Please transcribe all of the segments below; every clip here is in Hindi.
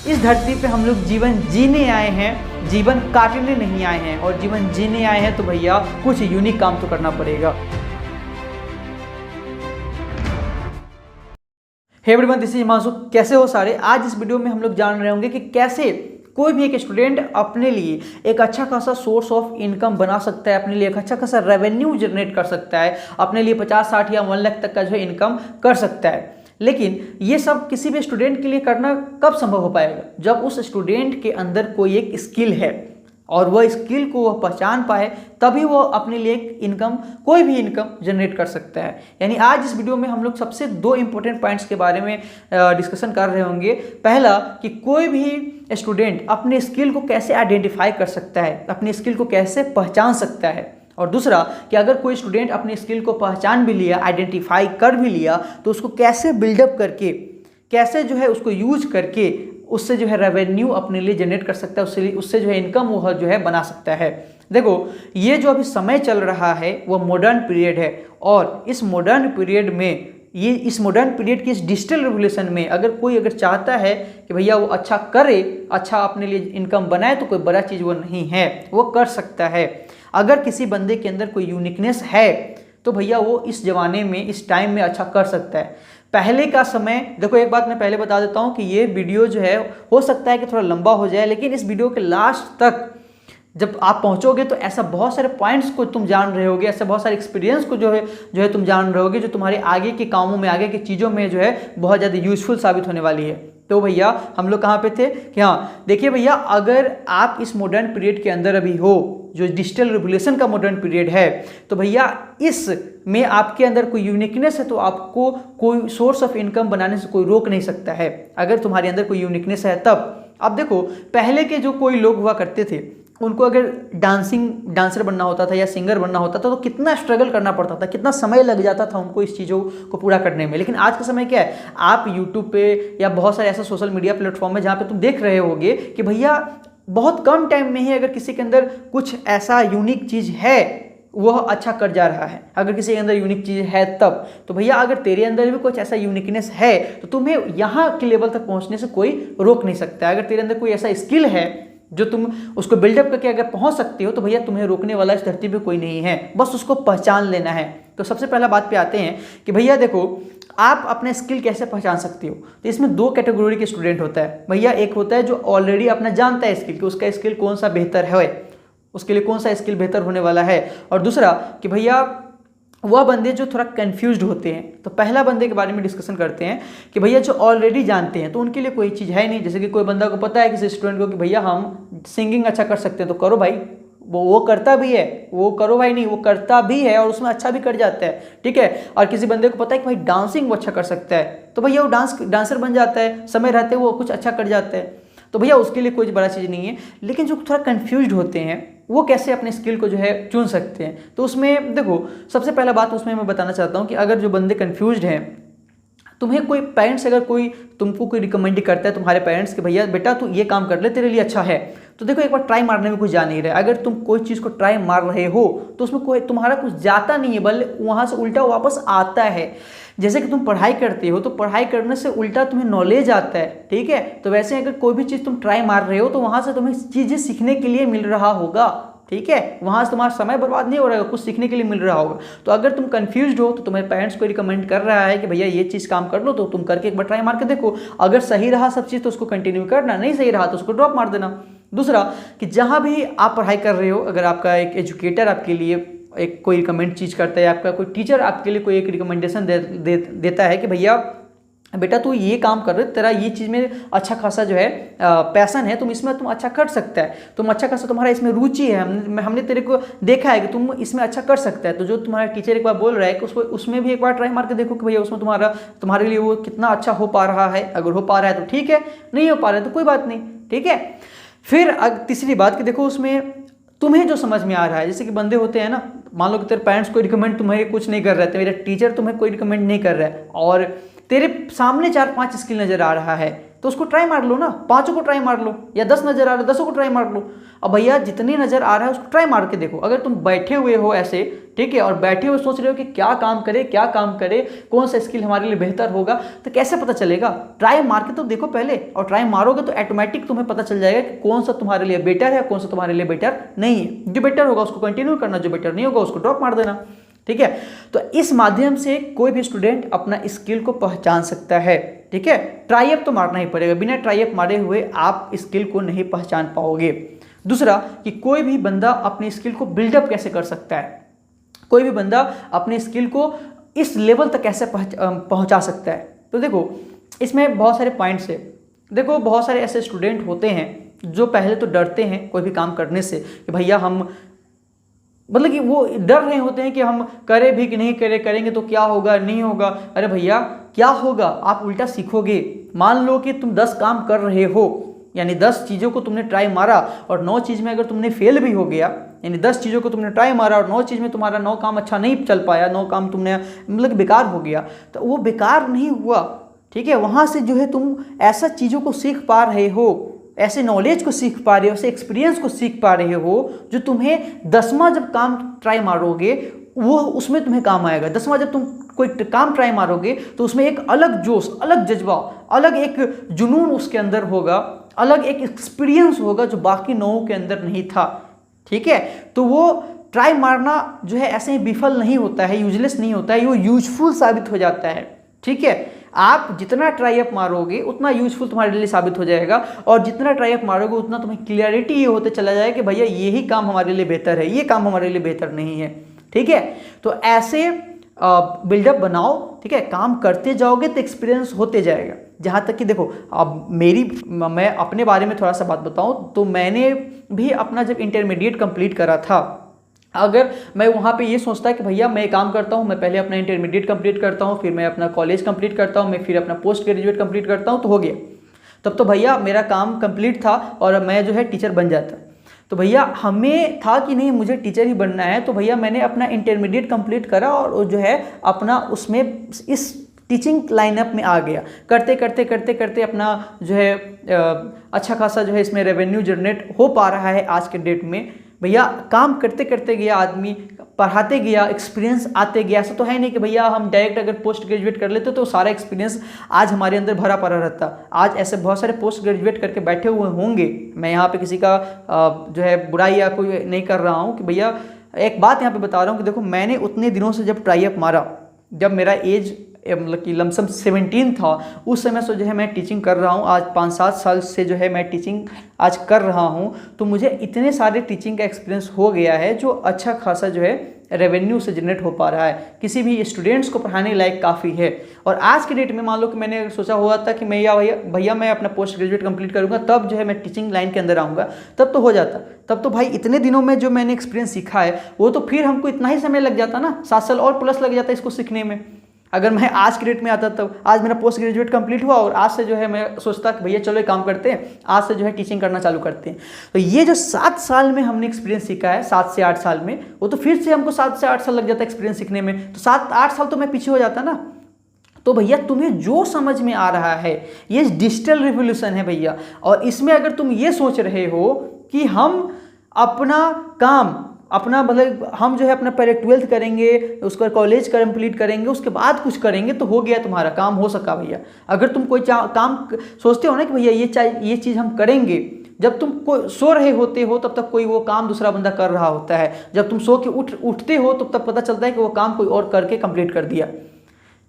इस धरती पे हम लोग जीवन जीने आए हैं, जीवन काटने नहीं आए हैं। और जीवन जीने आए हैं तो भैया कुछ यूनिक काम तो करना पड़ेगा। Hey everyone, this is Himanshu. कैसे हो सारे? आज इस वीडियो में हम लोग जान रहे होंगे कि कैसे कोई भी एक स्टूडेंट अपने लिए एक अच्छा खासा सोर्स ऑफ इनकम बना सकता है, अपने लिए एक अच्छा खासा रेवेन्यू जनरेट कर सकता है, अपने लिए 50, 60 या 1 लाख तक का जो है इनकम कर सकता है। लेकिन ये सब किसी भी स्टूडेंट के लिए करना कब संभव हो पाएगा? जब उस स्टूडेंट के अंदर कोई एक स्किल है और वह स्किल को वह पहचान पाए, तभी वो अपने लिए इनकम, कोई भी इनकम जनरेट कर सकता है। यानी आज इस वीडियो में हम लोग सबसे 2 इंपॉर्टेंट पॉइंट्स के बारे में डिस्कशन कर रहे होंगे। पहला कि कोई भी स्टूडेंट अपने स्किल को कैसे आइडेंटिफाई कर सकता है, अपनी स्किल को कैसे पहचान सकता है। और दूसरा कि अगर कोई स्टूडेंट अपनी स्किल को पहचान भी लिया, आइडेंटिफाई कर भी लिया, तो उसको कैसे बिल्डअप करके, कैसे जो है उसको यूज करके उससे जो है रेवेन्यू अपने लिए जनरेट कर सकता है, उससे जो है इनकम वो जो है बना सकता है। देखो, ये जो अभी समय चल रहा है वो मॉडर्न पीरियड है। और इस मॉडर्न पीरियड में, इस मॉडर्न पीरियड की इस डिजिटल रेवोल्यूशन में अगर चाहता है कि भैया वो अच्छा करे, अच्छा अपने लिए इनकम बनाए, तो कोई बड़ा चीज़ वो नहीं है, वो कर सकता है। अगर किसी बंदे के अंदर कोई यूनिकनेस है तो भैया वो इस जमाने में, इस टाइम में अच्छा कर सकता है। पहले का समय, देखो एक बात मैं पहले बता देता हूँ कि ये वीडियो जो है हो सकता है कि थोड़ा लंबा हो जाए, लेकिन इस वीडियो के लास्ट तक जब आप पहुंचोगे तो ऐसा बहुत सारे पॉइंट्स को तुम जान रहे होगे, ऐसे बहुत सारे एक्सपीरियंस को जो है तुम जान रहे होगे, जो तुम्हारे आगे के कामों में, आगे की चीज़ों में जो है बहुत ज़्यादा यूजफुल साबित होने वाली है। तो भैया हम लोग कहाँ पे थे कि हाँ, देखिए भैया, अगर आप इस मॉडर्न पीरियड के अंदर अभी हो, जो डिजिटल रिवोल्यूशन का मॉडर्न पीरियड है, तो भैया इस में आपके अंदर कोई यूनिकनेस है तो आपको कोई सोर्स ऑफ इनकम बनाने से कोई रोक नहीं सकता है, अगर तुम्हारे अंदर कोई यूनिकनेस है तब। अब देखो, पहले के जो कोई लोग हुआ करते थे, उनको अगर डांसर बनना होता था या सिंगर बनना होता था तो कितना स्ट्रगल करना पड़ता था, कितना समय लग जाता था उनको इस चीज़ों को पूरा करने में। लेकिन आज का समय क्या है, आप यूट्यूब पे या बहुत सारे ऐसा सोशल मीडिया प्लेटफॉर्म है जहाँ पे तुम देख रहे होगे कि भैया बहुत कम टाइम में ही अगर किसी के अंदर कुछ ऐसा यूनिक चीज़ है, वह अच्छा कर जा रहा है। अगर किसी के अंदर यूनिक चीज़ है तब, तो भैया अगर तेरे अंदर भी कुछ ऐसा यूनिकनेस है तो तुम्हें यहाँ के लेवल तक पहुँचने से कोई रोक नहीं सकता। अगर तेरे अंदर कोई ऐसा स्किल है जो तुम उसको बिल्डअप करके अगर पहुंच सकते हो, तो भैया तुम्हें रोकने वाला इस धरती पे कोई नहीं है, बस उसको पहचान लेना है। तो सबसे पहला बात पे आते हैं कि भैया देखो, आप अपने स्किल कैसे पहचान सकते हो। तो इसमें 2 कैटेगरी के स्टूडेंट होता है भैया। एक होता है जो ऑलरेडी अपना जानता है स्किल कि उसका स्किल कौन सा बेहतर है, उसके लिए कौन सा स्किल बेहतर होने वाला है। और दूसरा कि भैया वह बंदे जो थोड़ा कंफ्यूज्ड होते हैं। तो पहला बंदे के बारे में डिस्कशन करते हैं कि भैया जो ऑलरेडी जानते हैं तो उनके लिए कोई चीज़ है नहीं। जैसे कि कोई बंदा को पता है किसी स्टूडेंट को कि भैया हम सिंगिंग अच्छा कर सकते हैं, तो करो भाई, वो करता भी है, वो करो भाई, नहीं वो करता भी है और उसमें अच्छा भी कर जाता है, ठीक है। और किसी बंदे को पता है कि भाई डांसिंग वो अच्छा कर सकता है, तो भैया वो डांसर बन जाता है, समय रहते वो कुछ अच्छा कर जाता है, तो भैया उसके लिए कोई बड़ा चीज़ नहीं है। लेकिन जो थोड़ा कन्फ्यूज्ड होते हैं वो कैसे अपने स्किल को जो है चुन सकते हैं। तो उसमें देखो, सबसे पहला बात उसमें मैं बताना चाहता हूँ कि अगर जो बंदे कन्फ्यूज्ड हैं, तुम्हें कोई पेरेंट्स अगर कोई तुमको कोई रिकमेंड करता है, तुम्हारे पेरेंट्स कि भैया बेटा तू ये काम कर ले, तेरे लिए अच्छा है, तो देखो एक बार ट्राई मारने में कुछ जा नहीं रहा है। अगर तुम कोई चीज़ को ट्राई मार रहे हो तो उसमें कोई तुम्हारा कुछ जाता नहीं है, बल्कि वहाँ से उल्टा वापस आता है। जैसे कि तुम पढ़ाई करते हो तो पढ़ाई करने से उल्टा तुम्हें नॉलेज आता है, ठीक है। तो वैसे अगर कोई भी चीज़ तुम ट्राई मार रहे हो तो वहाँ से तुम्हें चीज़ें सीखने के लिए मिल रहा होगा, ठीक है। वहाँ से तुम्हारा समय बर्बाद नहीं हो रहा है, कुछ सीखने के लिए मिल रहा होगा। तो अगर तुम कंफ्यूज्ड हो तो तुम्हारे पेरेंट्स को रिकमेंड कर रहा है कि भैया ये चीज़ काम कर लो, तो तुम करके एक बार ट्राई मार के देखो। अगर सही रहा सब चीज़ तो उसको कंटिन्यू करना, नहीं सही रहा तो उसको ड्रॉप मार देना। दूसरा कि जहाँ भी आप पढ़ाई कर रहे हो, अगर आपका एक एजुकेटर आपके लिए एक कोई रिकमेंड चीज़ करता है, आपका कोई टीचर आपके लिए कोई एक रिकमेंडेशन देता है कि भैया बेटा तू ये काम कर रहे, तेरा ये चीज़ में अच्छा खासा जो है पैसन है, तुम इसमें तुम अच्छा कर सकता है, तुम अच्छा खासा तुम्हारा इसमें रुचि है, हमने तेरे को देखा है कि तुम इसमें अच्छा कर सकता है। तो जो तुम्हारा टीचर एक बार बोल रहा है कि उसमें भी एक बार ट्राई मार के देखो कि भैया उसमें तुम्हारे लिए वो कितना अच्छा हो पा रहा है। अगर हो पा रहा है तो ठीक है, नहीं हो पा रहा है तो कोई बात नहीं, ठीक है। फिर तीसरी बात कि देखो उसमें तुम्हें जो समझ में आ रहा है, जैसे कि बंदे होते हैं ना, मान लो कि तेरे पेरेंट्स कोई रिकमेंड तुम्हें कुछ नहीं कर रहे थे, मेरा टीचर तुम्हें कोई रिकमेंड नहीं कर रहा है और तेरे सामने 4-5 स्किल नज़र आ रहा है, तो उसको ट्राई मार लो ना, 5 को ट्राई मार लो, या 10 नज़र आ रहा है 10 को ट्राई मार लो। अब भैया जितनी नज़र आ रहा है उसको ट्राई मार के देखो। अगर तुम बैठे हुए हो ऐसे, ठीक है, और बैठे हुए सोच रहे हो कि क्या काम करे क्या काम करे, कौन सा स्किल हमारे लिए बेहतर होगा, तो कैसे पता चलेगा? ट्राई मार के तो देखो पहले, और ट्राई मारोगे तो ऑटोमेटिक तुम्हें पता चल जाएगा कि कौन सा तुम्हारे लिए बेटर है, कौन सा तुम्हारे लिए बेटर नहीं है। जो बेटर होगा उसको कंटिन्यू करना, जो बेटर नहीं होगा उसको ड्रॉप मार देना, ठीक है। तो इस माध्यम से कोई भी स्टूडेंट अपना स्किल को पहचान सकता है, ठीक है। ट्राई अप तो मारना ही पड़ेगा, बिना ट्राई अप मारे हुए आप स्किल को नहीं पहचान पाओगे। दूसरा कि कोई भी बंदा अपनी स्किल को बिल्डअप कैसे कर सकता है, कोई भी बंदा अपने स्किल को इस लेवल तक कैसे पहुंचा सकता है। तो देखो इसमें बहुत सारे पॉइंट्स है। देखो बहुत सारे ऐसे स्टूडेंट होते हैं जो पहले तो डरते हैं कोई भी काम करने से, कि भैया हम, मतलब कि वो डर रहे होते हैं कि हम करें भी कि नहीं करेंगे तो क्या होगा नहीं होगा। अरे भैया क्या होगा, आप उल्टा सीखोगे। मान लो कि तुम 10 काम कर रहे हो, यानी 10 चीज़ों को तुमने ट्राई मारा और 9 चीज़ में अगर तुमने फेल भी हो गया, यानी 10 चीज़ों को तुमने ट्राई मारा और 9 चीज़ में तुम्हारा 9 काम अच्छा नहीं चल पाया, 9 काम तुमने मतलब बेकार हो गया, तो वो बेकार नहीं हुआ, ठीक है। वहाँ से जो है तुम ऐसा चीज़ों को सीख पा रहे हो, ऐसे नॉलेज को सीख पा रहे हो, ऐसे एक्सपीरियंस को सीख पा रहे हो जो तुम्हें 10वां जब काम ट्राई मारोगे वो उसमें तुम्हें काम आएगा। 10वां जब तुम कोई काम ट्राई मारोगे तो उसमें एक अलग जोश, अलग जज्बा, अलग एक जुनून उसके अंदर होगा, अलग एक एक्सपीरियंस होगा जो बाकी 9 के अंदर नहीं था, ठीक है। तो वो ट्राई मारना जो है ऐसे ही विफल नहीं होता है, यूजलेस नहीं होता है, वो यूजफुल साबित हो जाता है, ठीक है। आप जितना ट्राई अप मारोगे उतना यूजफुल तुम्हारे लिए साबित हो जाएगा, और जितना ट्राई अप मारोगे उतना तुम्हें क्लियरिटी ये होते चला जाएगा कि भैया यही काम हमारे लिए बेहतर है, ये काम हमारे लिए बेहतर नहीं है, ठीक है। तो ऐसे बिल्डअप बनाओ, ठीक है। काम करते जाओगे तो एक्सपीरियंस होते जाएगा। जहाँ तक कि देखो अब मैं अपने बारे में थोड़ा सा बात बताऊँ तो मैंने भी अपना जब इंटरमीडिएट कंप्लीट करा था, अगर मैं वहाँ पे ये सोचता कि भैया मैं काम करता हूँ, मैं पहले अपना इंटरमीडिएट कंप्लीट करता हूँ, फिर मैं अपना कॉलेज कंप्लीट करता हूँ, मैं फिर अपना पोस्ट ग्रेजुएट कंप्लीट करता हूँ, तो हो गया, तब तो भैया मेरा काम कंप्लीट था और मैं जो है टीचर बन जाता। तो भैया हमें था कि नहीं मुझे टीचर ही बनना है, तो भैया मैंने अपना इंटरमीडिएट कंप्लीट करा और जो है अपना उसमें इस टीचिंग लाइनअप में आ गया। करते करते करते करते अपना जो है अच्छा खासा जो है इसमें रेवेन्यू जनरेट हो पा रहा है आज के डेट में। भैया काम करते करते गया आदमी, पढ़ाते गया, एक्सपीरियंस आते गया। ऐसा तो है नहीं कि भैया हम डायरेक्ट अगर पोस्ट ग्रेजुएट कर लेते तो सारा एक्सपीरियंस आज हमारे अंदर भरा पड़ा रहता। आज ऐसे बहुत सारे पोस्ट ग्रेजुएट करके बैठे हुए होंगे। मैं यहाँ पे किसी का जो है बुराई या कोई नहीं कर रहा हूँ कि भैया, एक बात यहाँ पे बता रहा हूँ कि देखो मैंने उतने दिनों से जब ट्राई अप मारा, जब मेरा एज मतलब कि लमसम 17 था, उस समय से जो है मैं टीचिंग कर रहा हूँ। आज 5-7 साल से जो है मैं टीचिंग आज कर रहा हूँ, तो मुझे इतने सारे टीचिंग का एक्सपीरियंस हो गया है जो अच्छा खासा जो है रेवेन्यू से जनरेट हो पा रहा है, किसी भी स्टूडेंट्स को पढ़ाने लायक काफ़ी है। और आज के डेट में मान लो कि मैंने सोचा हुआ था कि मैं या भैया मैं अपना पोस्ट ग्रेजुएट कंप्लीट करूँगा तब जो है मैं टीचिंग लाइन के अंदर आऊँगा, तब तो हो जाता। तब तो भाई इतने दिनों में जो मैंने एक्सपीरियंस सीखा है वो तो फिर हमको इतना ही समय लग जाता ना, 7 साल और प्लस लग जाता इसको सीखने में। अगर मैं आज के डेट में आता तब आज मेरा पोस्ट ग्रेजुएट कंप्लीट हुआ और आज से जो है मैं सोचता कि भैया चलो एक काम करते हैं, आज से जो है टीचिंग करना चालू करते हैं। तो ये जो 7 साल में हमने एक्सपीरियंस सीखा है, 7 से 8 साल में, वो तो फिर से हमको 7 से 8 साल लग जाता है एक्सपीरियंस सीखने में, तो 7-8 साल तो मैं पीछे हो जाता ना। तो भैया तुम्हें जो समझ में आ रहा है ये डिजिटल रिवोल्यूशन है भैया, और इसमें अगर तुम ये सोच रहे हो कि हम अपना काम अपना मतलब हम जो है अपना पहले 12th करेंगे, उसका कॉलेज कंप्लीट करेंगे, उसके बाद कुछ करेंगे तो हो गया तुम्हारा काम हो सका भैया। अगर तुम कोई काम सोचते हो ना कि भैया ये चीज़ हम करेंगे, जब तुम सो रहे होते हो तब तक कोई वो काम दूसरा बंदा कर रहा होता है, जब तुम सो के उठते हो तब तक पता चलता है कि वो काम कोई और करके कंप्लीट कर दिया,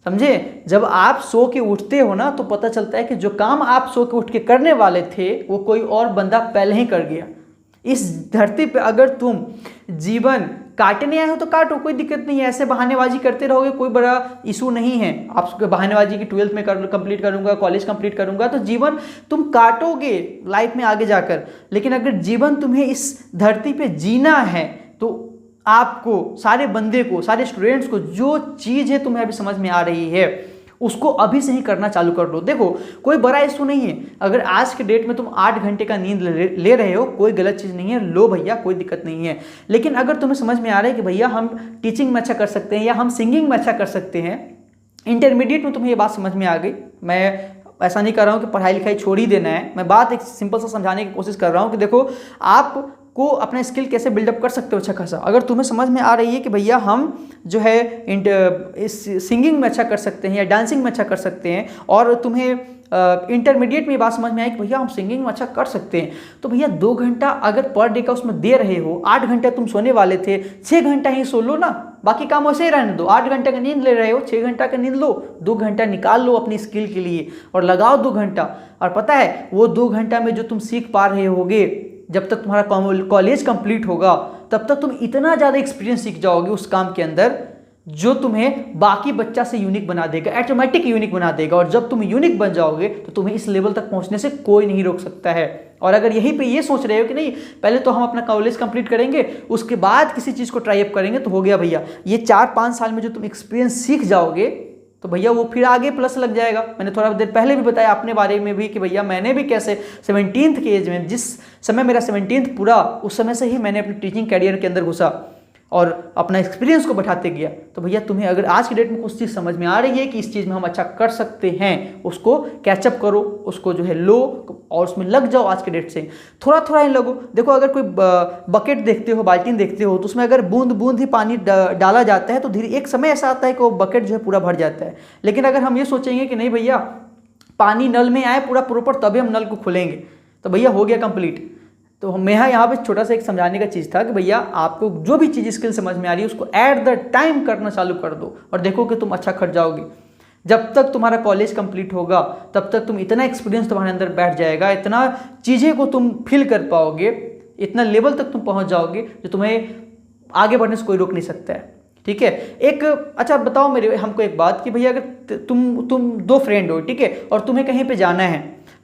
समझे। जब आप सो के उठते हो ना तो पता चलता है कि जो काम आप सो के उठ के करने वाले थे वो कोई और बंदा पहले ही कर गया। इस धरती पे अगर तुम जीवन काटने आए हो तो काटो, कोई दिक्कत नहीं है। ऐसे बहानेबाजी करते रहोगे कोई बड़ा इशू नहीं है। आप बहानेबाजी की 12th में कंप्लीट करूंगा, कॉलेज कंप्लीट करूंगा, तो जीवन तुम काटोगे लाइफ में आगे जाकर। लेकिन अगर जीवन तुम्हें इस धरती पे जीना है तो आपको सारे बंदे को, सारे स्टूडेंट्स को जो चीज़ है तुम्हें अभी समझ में आ रही है उसको अभी से ही करना चालू कर दो। देखो कोई बड़ा इशू नहीं है, अगर आज के डेट में तुम 8 घंटे का नींद ले रहे हो कोई गलत चीज़ नहीं है, लो भैया कोई दिक्कत नहीं है। लेकिन अगर तुम्हें समझ में आ रहा है कि भैया हम टीचिंग में अच्छा कर सकते हैं या हम सिंगिंग में अच्छा कर सकते हैं, इंटरमीडिएट में तुम्हें ये बात समझ में आ गई, मैं ऐसा नहीं कर रहा हूँ कि पढ़ाई लिखाई छोड़ ही देना है, मैं बात एक सिंपल सा समझाने की कोशिश कर रहा हूँ कि देखो आप को अपना स्किल कैसे बिल्डअप कर सकते हो अच्छा खासा। अगर तुम्हें समझ में आ रही है कि भैया हम जो है सिंगिंग में अच्छा कर सकते हैं या डांसिंग में अच्छा कर सकते हैं, और तुम्हें इंटरमीडिएट में ये बात समझ में आई कि भैया हम सिंगिंग में अच्छा कर सकते हैं, तो भैया 2 घंटा अगर पर डे का उसमें दे रहे हो, 8 घंटे तुम सोने वाले थे, 6 घंटा ही सो लो ना, बाकी काम वैसे ही रहने दो। 8 घंटे का नींद ले रहे हो, 6 घंटा का नींद लो, 2 घंटा निकाल लो अपनी स्किल के लिए और लगाओ 2 घंटा। और पता है वो 2 घंटा में जो तुम सीख पा रहे होगे, जब तक तुम्हारा कॉलेज कंप्लीट होगा तब तक तुम इतना ज़्यादा एक्सपीरियंस सीख जाओगे उस काम के अंदर जो तुम्हें बाकी बच्चा से यूनिक बना देगा, ऑटोमेटिक यूनिक बना देगा। और जब तुम यूनिक बन जाओगे तो तुम्हें इस लेवल तक पहुंचने से कोई नहीं रोक सकता है। और अगर यहीं पे ये सोच रहे हो कि नहीं पहले तो हम अपना कॉलेज कंप्लीट करेंगे उसके बाद किसी चीज़ को ट्राई अप करेंगे, तो हो गया भैया। ये 4-5 साल में जो तुम एक्सपीरियंस सीख जाओगे तो भैया वो फिर आगे प्लस लग जाएगा। मैंने थोड़ा देर पहले भी बताया अपने बारे में भी कि भैया मैंने भी कैसे 17th की एज में, जिस समय मेरा 17th पूरा, उस समय से ही मैंने अपने टीचिंग कैरियर के अंदर घुसा और अपना एक्सपीरियंस को बढ़ाते गया। तो भैया तुम्हें अगर आज की डेट में कुछ चीज़ समझ में आ रही है कि इस चीज़ में हम अच्छा कर सकते हैं, उसको कैचअप करो, उसको जो है लो और उसमें लग जाओ। आज के डेट से थोड़ा थोड़ा ही लगो। देखो अगर कोई बकेट देखते हो, बाल्टीन देखते हो, तो उसमें अगर बूंद बूंद ही पानी डाला जाता है तो धीरे एक समय ऐसा आता है कि वो बकेट जो है पूरा भर जाता है। लेकिन अगर हम ये सोचेंगे कि नहीं भैया पानी नल में आए पूरा प्रॉपर तभी हम नल को खोलेंगे, तो भैया हो गया कंप्लीट। तो मेरा यहाँ पे छोटा सा एक समझाने का चीज़ था कि भैया आपको जो भी चीज़ स्किल समझ में आ रही है उसको एट द टाइम करना चालू कर दो और देखो कि तुम अच्छा कर जाओगे। जब तक तुम्हारा कॉलेज कंप्लीट होगा तब तक तुम इतना एक्सपीरियंस तुम्हारे अंदर बैठ जाएगा, इतना चीज़ें को तुम फील कर पाओगे, इतना लेवल तक तुम पहुँच जाओगे जो तुम्हें आगे बढ़ने से कोई रोक नहीं सकता है। ठीक है। एक अच्छा बताओ मेरे हमको एक बात कि भैया अगर तुम 2 फ्रेंड हो, ठीक है, और तुम्हें कहीं पे जाना है,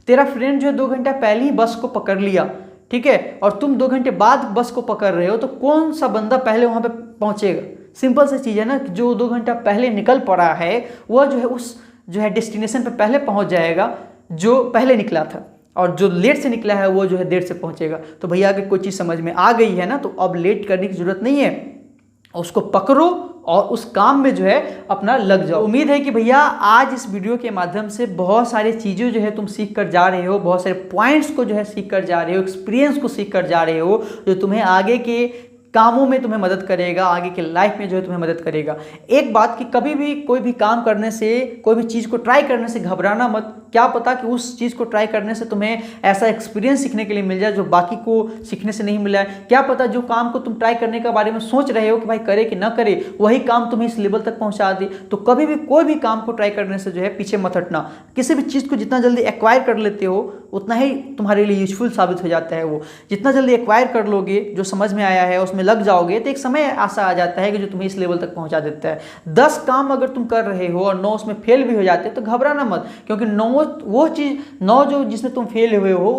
तेरा फ्रेंड जो है 2 घंटा पहले ही बस को पकड़ लिया, ठीक है, और तुम 2 घंटे बाद बस को पकड़ रहे हो, तो कौन सा बंदा पहले वहां पे पहुंचेगा? सिंपल सी चीज़ है ना, जो 2 घंटा पहले निकल पड़ा है वह जो है उस जो है डेस्टिनेशन पे पहले पहुंच जाएगा जो पहले निकला था, और जो लेट से निकला है वो जो है देर से पहुंचेगा। तो भैया अगर कोई चीज़ समझ में आ गई है ना, तो अब लेट करने की जरूरत नहीं है, उसको पकड़ो और उस काम में जो है अपना लग जाओ। उम्मीद है कि भैया आज इस वीडियो के माध्यम से बहुत सारी चीज़ें जो है तुम सीख कर जा रहे हो, बहुत सारे पॉइंट्स को जो है सीख कर जा रहे हो, एक्सपीरियंस को सीख कर जा रहे हो, जो तुम्हें आगे के कामों में तुम्हें मदद करेगा, आगे के लाइफ में जो है तुम्हें मदद करेगा। एक बात कि कभी भी कोई भी काम करने से, कोई भी चीज़ को ट्राई करने से घबराना मत। क्या पता कि उस चीज़ को ट्राई करने से तुम्हें ऐसा एक्सपीरियंस सीखने के लिए मिल जाए जो बाकी को सीखने से नहीं मिला है। क्या पता जो काम को तुम ट्राई करने के बारे में सोच रहे हो कि भाई करे कि ना करे, वही काम तुम्हें इस लेवल तक पहुंचा दे। तो कभी भी कोई भी काम को ट्राई करने से जो है पीछे मत हटना। किसी भी चीज़ को जितना जल्दी एक्वायर कर लेते हो उतना ही तुम्हारे लिए यूजफुल साबित हो जाता है। वो जितना जल्दी एक्वायर कर लोगे, जो समझ में आया है उसमें लग जाओगे, तो एक समय ऐसा आ जाता है कि जो तुम्हें इस लेवल तक पहुंचा देता है। 10 काम अगर तुम कर रहे हो और 9 उसमें फेल भी हो जाते हैं तो घबराना मत, क्योंकि 9 जो जिसमें तुम फेल हुए हो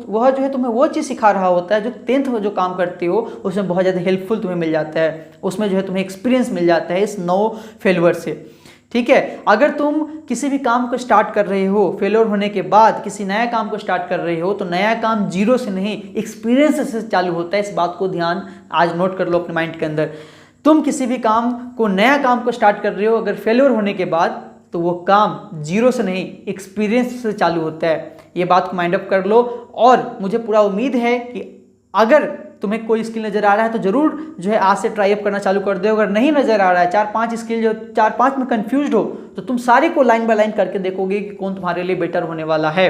वह जो है तुम्हें वो चीज़ सिखा रहा होता है जो 10th जो काम करते हो उसमें बहुत ज़्यादा हेल्पफुल तुम्हें मिल जाता है। उसमें जो है तुम्हें एक्सपीरियंस मिल जाता है इस 9 फेलवर से। ठीक है। अगर तुम किसी भी काम को स्टार्ट कर रहे हो, फेलियर होने के बाद किसी नया काम को स्टार्ट कर रहे हो, तो नया काम जीरो से नहीं एक्सपीरियंस से चालू होता है। इस बात को ध्यान आज नोट कर लो अपने माइंड के अंदर। तुम किसी भी काम को, नया काम को स्टार्ट कर रहे हो, अगर फेलियर होने के बाद तो वो काम जीरो से नहीं एक्सपीरियंस से चालू होता है। ये बात को माइंड अप कर लो। और मुझे पूरा उम्मीद है कि अगर तुम्हें कोई स्किल नज़र आ रहा है तो जरूर जो है आज से ट्राई अप करना चालू कर दो। अगर नहीं नज़र आ रहा है, 4-5 स्किल जो 4-5 में कंफ्यूज हो, तो तुम सारे को लाइन बाय लाइन करके देखोगे कि कौन तुम्हारे लिए बेटर होने वाला है।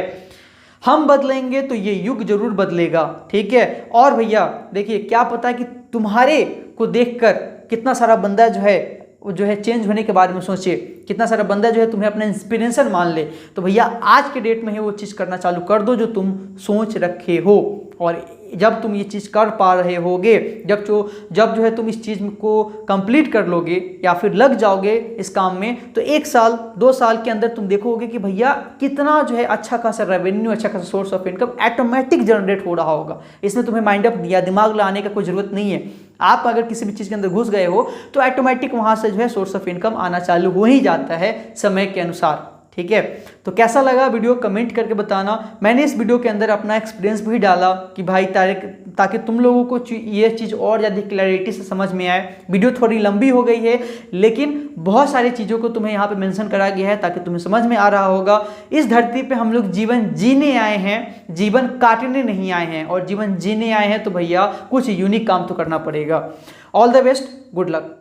हम बदलेंगे तो ये युग जरूर बदलेगा। ठीक है। और भैया देखिए, क्या पता कि तुम्हारे को देखकर कितना सारा बंदा जो है चेंज होने के बारे में सोचे, कितना सारा बंदा जो है तुम्हें अपना इंस्पिरेशन मान ले। तो भैया आज के डेट में ही वो चीज़ करना चालू कर दो जो तुम सोच रखे हो। और जब तुम ये चीज़ कर पा रहे होगे, जब जो है तुम इस चीज़ को कंप्लीट कर लोगे या फिर लग जाओगे इस काम में, तो 1 साल 2 साल के अंदर तुम देखोगे कि भैया कितना जो है अच्छा खासा रेवेन्यू, अच्छा खासा source of income automatic generate हो रहा होगा। इसमें तुम्हें माइंड अप या दिमाग लगाने का कोई ज़रूरत नहीं है। आप अगर किसी भी चीज़ के अंदर घुस गए हो तो ऑटोमेटिक वहाँ से जो है सोर्स ऑफ इनकम आना चालू हो ही जाता है समय के अनुसार। ठीक है। तो कैसा लगा वीडियो कमेंट करके बताना। मैंने इस वीडियो के अंदर अपना एक्सपीरियंस भी डाला कि भाई ताकि तुम लोगों को ये चीज़ और ज़्यादा क्लैरिटी से समझ में आए। वीडियो थोड़ी लंबी हो गई है, लेकिन बहुत सारी चीज़ों को तुम्हें यहाँ पे मेंशन करा गया है ताकि तुम्हें समझ में आ रहा होगा। इस धरती पे हम लोग जीवन जीने आए हैं, जीवन काटने नहीं आए हैं। और जीवन जीने आए हैं तो भैया कुछ यूनिक काम तो करना पड़ेगा। All the best, good luck.